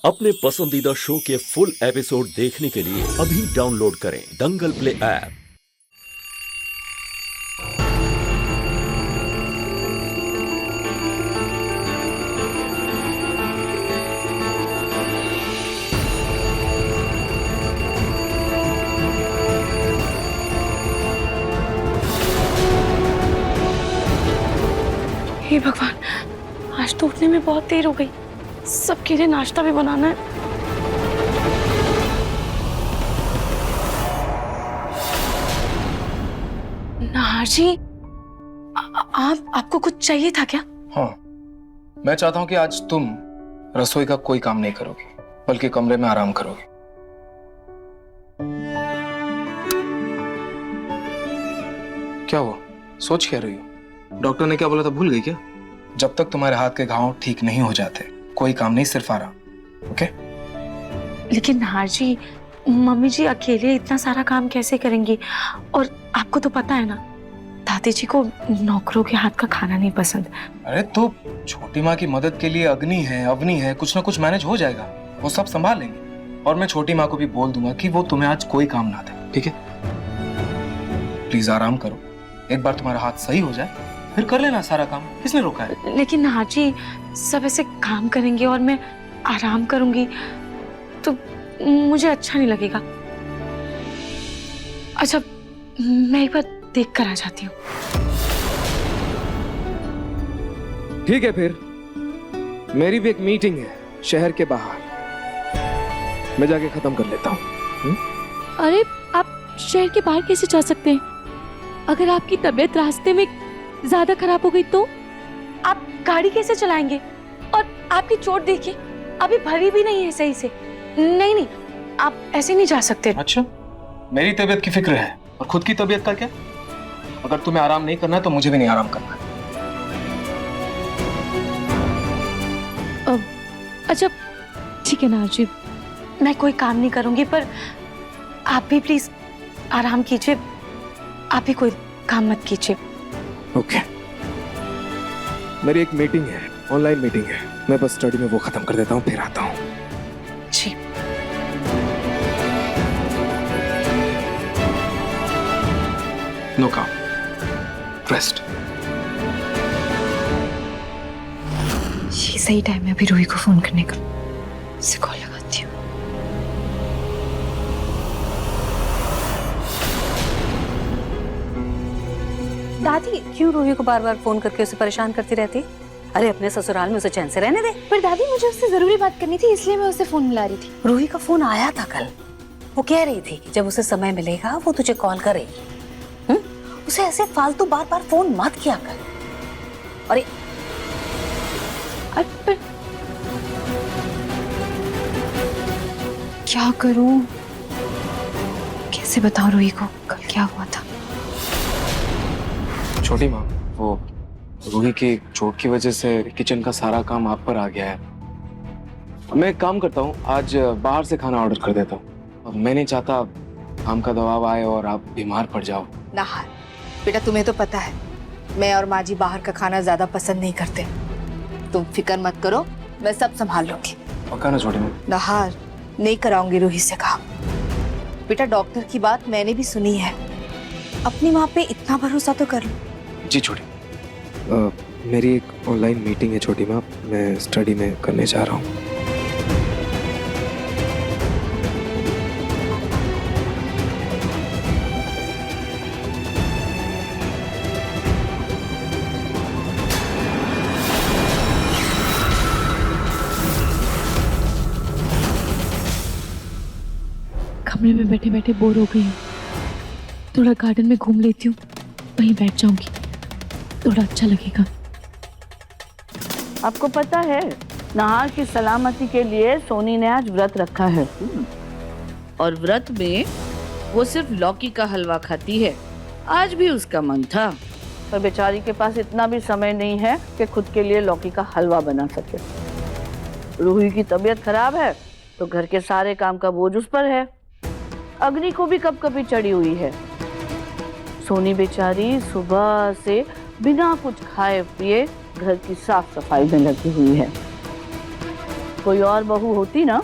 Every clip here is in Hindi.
अपने पसंदीदा शो के फुल एपिसोड देखने के लिए अभी डाउनलोड करें दंगल प्ले ऐप। हे भगवान, आज तो उठने में बहुत देर हो गई। सबके लिए नाश्ता भी बनाना है। नाहर जी, आपको कुछ चाहिए था क्या? हाँ, मैं चाहता हूँ कि आज तुम रसोई का कोई काम नहीं करोगे, बल्कि कमरे में आराम करोगे। क्या हुआ? सोच क्या रही हो? डॉक्टर ने क्या बोला था, भूल गई क्या? जब तक तुम्हारे हाथ के घाव ठीक नहीं हो जाते कोई काम नहीं, सिर्फ आराम। ओके? लेकिन नाहर जी, मम्मी जी अकेले इतना सारा काम कैसे करेंगी? और आपको तो पता है ना, दादी जी को नौकरों के हाथ का खाना नहीं पसंद। अरे तो छोटी माँ की मदद के लिए अग्नि है, अवनी है, कुछ ना कुछ मैनेज हो जाएगा, वो सब संभाल लेंगे। और मैं छोटी माँ को भी बोल दूंगा कि वो तुम्हें आज कोई काम ना दे, ठीक है? प्लीज आराम करो, एक बार तुम्हारा हाथ सही हो जाए फिर कर लेना सारा काम, किसने रोका है? लेकिन नाहर जी, सब ऐसे काम करेंगे और मैं आराम करूंगी तो मुझे अच्छा नहीं लगेगा। अच्छा, मैं एक बार देख कर आ जाती हूँ। ठीक है, फिर मेरी भी एक मीटिंग है शहर के बाहर, मैं जाके खत्म कर लेता हूँ। अरे आप शहर के बाहर कैसे जा सकते हैं? अगर आपकी तबीयत रास्ते में ज्यादा खराब हो गई तो? आप गाड़ी कैसे चलाएंगे? और आपकी चोट देखिए, अभी भरी भी नहीं है सही से। नहीं नहीं, आप ऐसे नहीं जा सकते। अच्छा, मेरी तबीयत की फिक्र है और खुद की तबीयत का क्या? अगर तुम्हें आराम नहीं करना है तो मुझे भी नहीं आराम करना है। अच्छा ठीक है नाहर जी, मैं कोई काम नहीं करूंगी, पर आप भी प्लीज आराम कीजिए। आप भी कोई काम मत कीजिए। ओके, मेरी एक मीटिंग है, ऑनलाइन मीटिंग है, मैं बस स्टडी में वो खत्म कर देता हूँ, फिर आता हूँ। जी। नो काम, रेस्ट। ये सही टाइम है अभी रूही को फोन करने का। इसे कॉल लगाती हूँ। दादी क्यों रूही को बार बार फोन करके उसे परेशान करती रहती? अरे अपने ससुराल में उसे चैन से रहने दे। पर दादी मुझे उससे जरूरी बात करनी थी, इसलिए मैं उसे फोन मिला रही थी। रूही का फोन आया था कल, वो कह रही थी कि जब उसे समय मिलेगा वो तुझे कॉल करेगी। उसे ऐसे फालतू बार बार फोन मत किया कर। अरे पर क्या करूं? कैसे बताऊं रूही को कल क्या हुआ था? छोटी माँ, वो रूही की चोट की वजह से किचन का सारा काम आप पर आ गया है। मैं एक काम करता हूँ, आज बाहर से खाना ऑर्डर कर देता हूँ। मैं नहीं चाहता काम का दबाव आए और आप बीमार पड़ जाओ। नाहर, बेटा तुम्हें तो पता है मैं और माँ जी बाहर का खाना ज्यादा पसंद नहीं करते। तुम फिक्र मत करो, मैं सब संभाल लूंगी। पक्का ना छोटी माँ? नाहर, नहीं कराऊंगी रूही से काम। बेटा डॉक्टर की बात मैंने भी सुनी है, अपनी माँ पे इतना भरोसा तो कर लो। जी छोटी, मेरी एक ऑनलाइन मीटिंग है छोटी माँ, मैं स्टडी में करने जा रहा हूँ। कमरे में बैठे बैठे बोर हो गई हूँ, थोड़ा गार्डन में घूम लेती हूँ, वहीं बैठ जाऊंगी, थोड़ा अच्छा लगेगा। आपको पता है नाहर की सलामती के लिए सोनी ने आज व्रत रखा है, और व्रत में वो सिर्फ लौकी का हलवा खाती है। आज भी उसका मन था, पर बेचारी के पास इतना भी समय नहीं है कि खुद के लिए लौकी का हलवा बना सके। रूही की तबीयत खराब है तो घर के सारे काम का बोझ उस पर है। अग्नि को भी कब कभी चढ़ी हुई है। सोनी बेचारी सुबह से बिना कुछ खाए पिए घर की साफ सफाई में लगी हुई है। कोई और बहू होती ना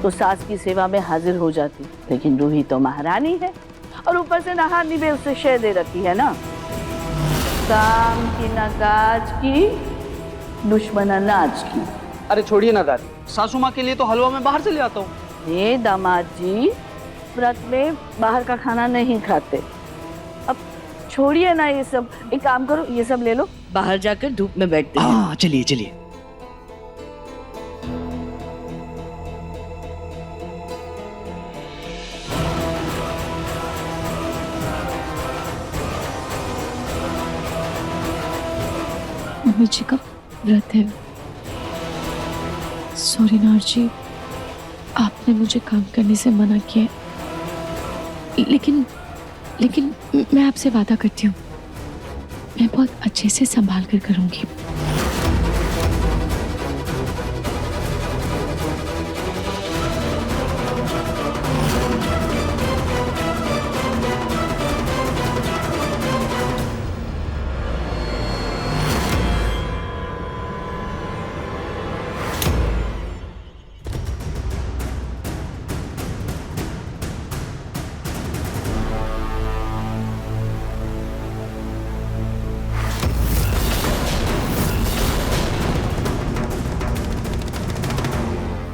तो सास की सेवा में हाजिर हो जाती, लेकिन रूही तो महारानी है और ऊपर से नहानी भी उसे शय दे रखी है ना। काम की न काज की, दुश्मन अनाज की। अरे छोड़िए ना दादी, सासू माँ के लिए तो हलवा मैं बाहर से ले आता हूँ। ये दामाद जी व्रत में बाहर का खाना नहीं खाते। अब छोड़िए ना ये सब, एक काम करो ये सब ले लो, बाहर जाकर धूप में बैठते हैं। हाँ चलिए चलिए। मम्मी जी का व्रत है। सॉरी नार जी, आपने मुझे काम करने से मना किया है। लेकिन मैं आपसे वादा करती हूँ, मैं बहुत अच्छे से संभाल कर करूंगी।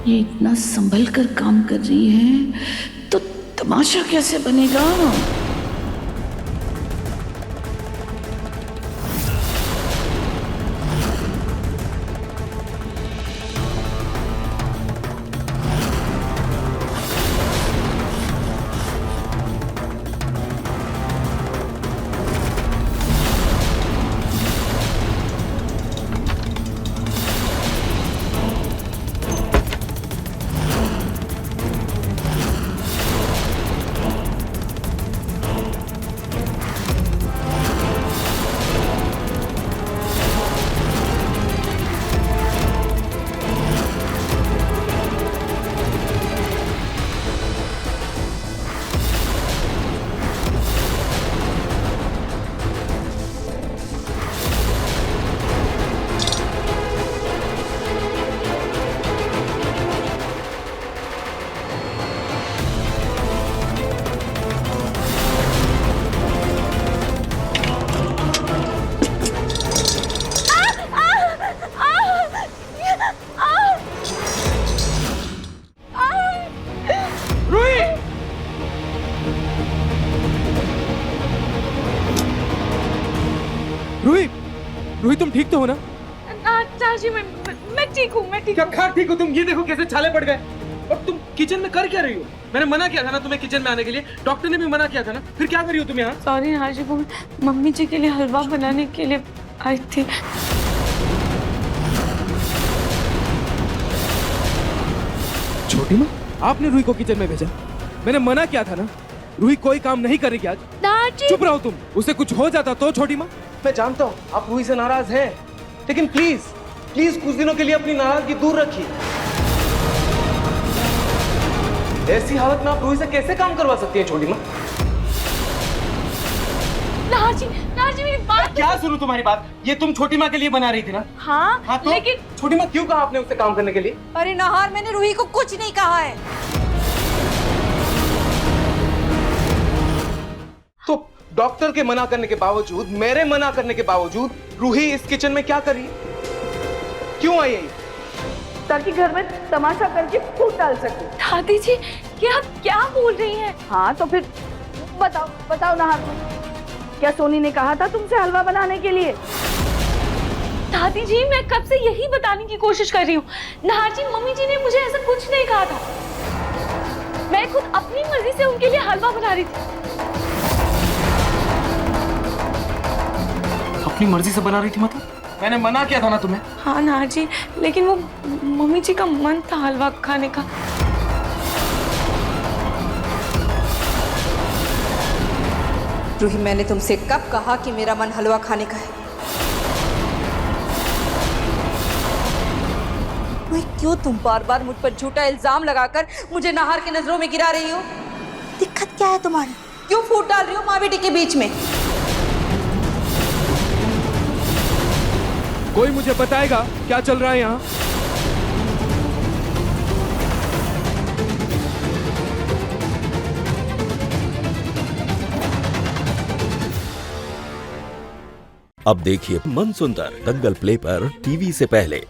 ये इतना संभल कर काम कर रही है तो तमाशा कैसे बनेगा। रूही, रूही तुम ठीक तो हो ना? जी मैं ठीक हूँ, मैं ठीक हूँ। क्या ठीक हो तुम? ये देखो कैसे छाले पड़ गए। और तुम किचन में कर क्या रही हो? मैंने मना किया था ना तुम्हें किचन में आने के लिए, डॉक्टर ने भी मना किया था ना, फिर क्या कर रही हो तुम यहाँ? सॉरी नार जी, वो मम्मी जी के लिए हलवा बनाने के लिए आई थी। छोटी माँ, आपने रूही को किचन में भेजा? मैंने मना किया था ना, रूही कोई काम नहीं करेगी आज। नार जी, चुप रहो तुम, उसे कुछ हो जाता तो। छोटी माँ, मैं जानता हूँ आप रूही से नाराज हैं, लेकिन प्लीज प्लीज कुछ दिनों के लिए अपनी नाराजगी दूर रखिए। ऐसी हालत में आप रूही से कैसे काम करवा सकती हैं छोटी माँ? नार जी मेरी बात। क्या सुनूं तुम्हारी बात? ये तुम छोटी माँ के लिए बना रही थी ना? हाँ तो लेकिन छोटी माँ क्यों कहा आपने उससे काम करने के लिए? अरे नाहर, मैंने रूही को कुछ नहीं कहा है। तो डॉक्टर के मना करने के बावजूद, मेरे मना करने के बावजूद रूही इस किचन में क्या कर रही है? क्यों आई है? ताकि घर में तमाशा करके फूट डाल सके। दादी जी, ये आप क्या बोल रही हैं? हाँ तो फिर बताओ नाहर, क्या सोनी ने कहा था तुमसे हलवा बनाने के लिए? दादी जी, मैं कब से यही बताने की कोशिश कर रही हूँ। नाहर जी, मम्मी जी ने मुझे ऐसा कुछ नहीं कहा था। मैं खुद अपनी मर्जी से उनके लिए हलवा बना रही थी। अपनी मर्जी से बना रही थी मतलब? मैंने मना किया था ना तुम्हें? हाँ नाहर जी, लेकिन वो मम्मी जी का मन था हलवा खाने का। रूही, मैंने तुमसे कब कहा कि मेरा मन हलवा खाने का है? रूही, क्यों तुम बार बार मुझ पर झूठा इल्जाम लगाकर मुझे नाहर की नजरों में गिरा रही हो? दिक्कत क्या है तुम्हारी? क्यों फूट डाल रही हो माँ बेटी के बीच में? कोई मुझे बताएगा क्या चल रहा है यहाँ? अब देखिए मन सुंदर दंगल प्ले पर टीवी से पहले।